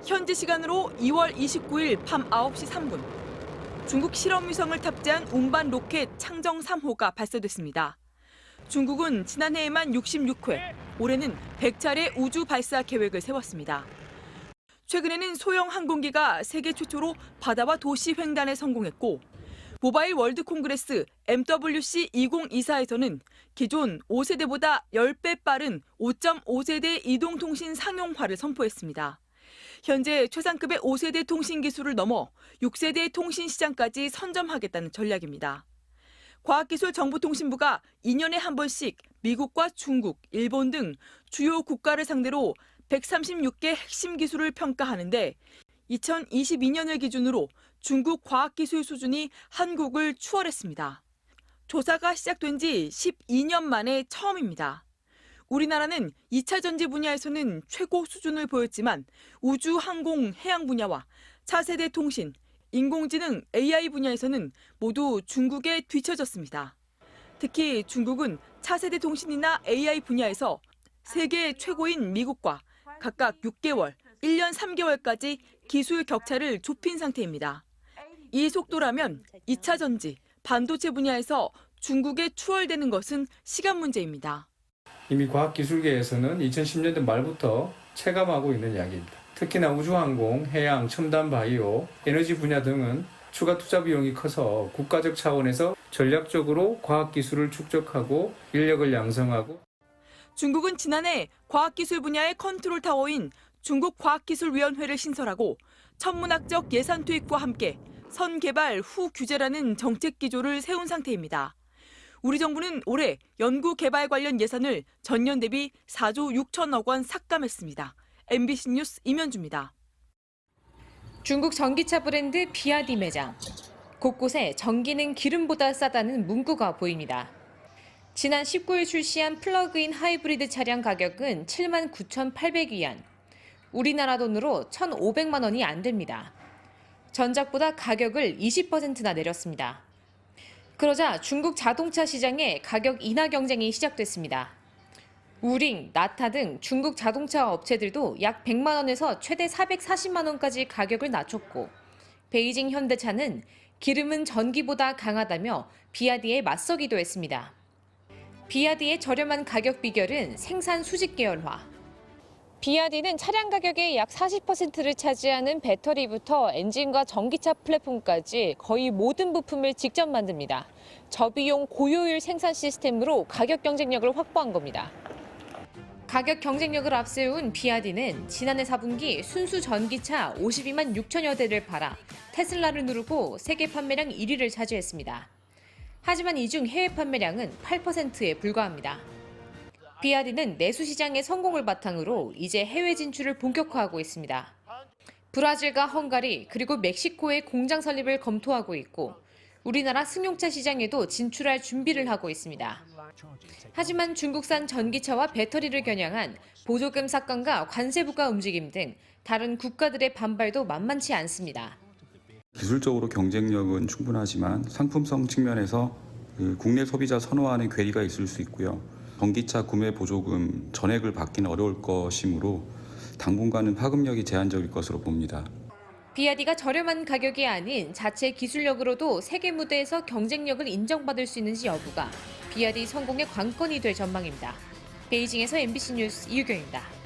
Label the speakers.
Speaker 1: 현지 시간으로 2월 29일 밤 9시 3분, 중국 실험위성을 탑재한 운반 로켓 창정 3호가 발사됐습니다. 중국은 지난해에만 66회, 올해는 100차례 우주 발사 계획을 세웠습니다. 최근에는 소형 항공기가 세계 최초로 바다와 도시 횡단에 성공했고, 모바일 월드 콩그레스 MWC 2024에서는 기존 5세대보다 10배 빠른 5.5세대 이동통신 상용화를 선포했습니다. 현재 최상급의 5세대 통신 기술을 넘어 6세대 통신 시장까지 선점하겠다는 전략입니다. 과학기술정보통신부가 2년에 한 번씩 미국과 중국, 일본 등 주요 국가를 상대로 136개 핵심 기술을 평가하는데 2022년을 기준으로 중국 과학기술 수준이 한국을 추월했습니다. 조사가 시작된 지 12년 만에 처음입니다. 우리나라는 2차 전지 분야에서는 최고 수준을 보였지만 우주, 항공, 해양 분야와 차세대 통신, 인공지능, AI 분야에서는 모두 중국에 뒤처졌습니다. 특히 중국은 차세대 통신이나 AI 분야에서 세계 최고인 미국과 각각 6개월, 1년 3개월까지 기술 격차를 좁힌 상태입니다. 이 속도라면 2차 전지, 반도체 분야에서 중국에 추월되는 것은 시간 문제입니다.
Speaker 2: 이미 과학기술계에서는 2010년대 말부터 체감하고 있는 이야기입니다. 특히나 우주항공, 해양, 첨단 바이오, 에너지 분야 등은 추가 투자 비용이 커서 국가적 차원에서 전략적으로 과학기술을 축적하고 인력을 양성하고.
Speaker 1: 중국은 지난해 과학기술 분야의 컨트롤 타워인 중국과학기술위원회를 신설하고 천문학적 예산 투입과 함께 선 개발 후 규제라는 정책 기조를 세운 상태입니다. 우리 정부는 올해 연구 개발 관련 예산을 전년 대비 4조 6천억 원 삭감했습니다. MBC 뉴스 임현주입니다.
Speaker 3: 중국 전기차 브랜드 비아디 매장. 곳곳에 전기는 기름보다 싸다는 문구가 보입니다. 지난 19일 출시한 플러그인 하이브리드 차량 가격은 79,800위안. 우리나라 돈으로 1,500만 원이 안 됩니다. 전작보다 가격을 20%나 내렸습니다. 그러자 중국 자동차 시장에 가격 인하 경쟁이 시작됐습니다. 우링, 나타 등 중국 자동차 업체들도 약 100만 원에서 최대 440만 원까지 가격을 낮췄고, 베이징 현대차는 기름은 전기보다 강하다며 비아디에 맞서기도 했습니다. 비아디의 저렴한 가격 비결은 생산 수직 계열화. 비아디는 차량 가격의 약 40%를 차지하는 배터리부터 엔진과 전기차 플랫폼까지 거의 모든 부품을 직접 만듭니다. 저비용 고효율 생산 시스템으로 가격 경쟁력을 확보한 겁니다. 가격 경쟁력을 앞세운 비아디는 지난해 4분기 순수 전기차 52만 6천여 대를 팔아 테슬라를 누르고 세계 판매량 1위를 차지했습니다. 하지만 이 중 해외 판매량은 8%에 불과합니다. 비아디는 내수 시장의 성공을 바탕으로 이제 해외 진출을 본격화하고 있습니다. 브라질과 헝가리 그리고 멕시코에 공장 설립을 검토하고 있고, 우리나라 승용차 시장에도 진출할 준비를 하고 있습니다. 하지만 중국산 전기차와 배터리를 겨냥한 보조금 삭감과 관세 부과 움직임 등 다른 국가들의 반발도 만만치 않습니다.
Speaker 4: 기술적으로 경쟁력은 충분하지만 상품성 측면에서 국내 소비자 선호하는 괴리가 있을 수 있고요. 전기차 구매 보조금 전액을 받기는 어려울 것이므로 당분간은 파급력이 제한적일 것으로 봅니다.
Speaker 3: 비아디가 저렴한 가격이 아닌 자체 기술력으로도 세계 무대에서 경쟁력을 인정받을 수 있는지 여부가 비아디 성공의 관건이 될 전망입니다. 베이징에서 MBC 뉴스 이유경입니다.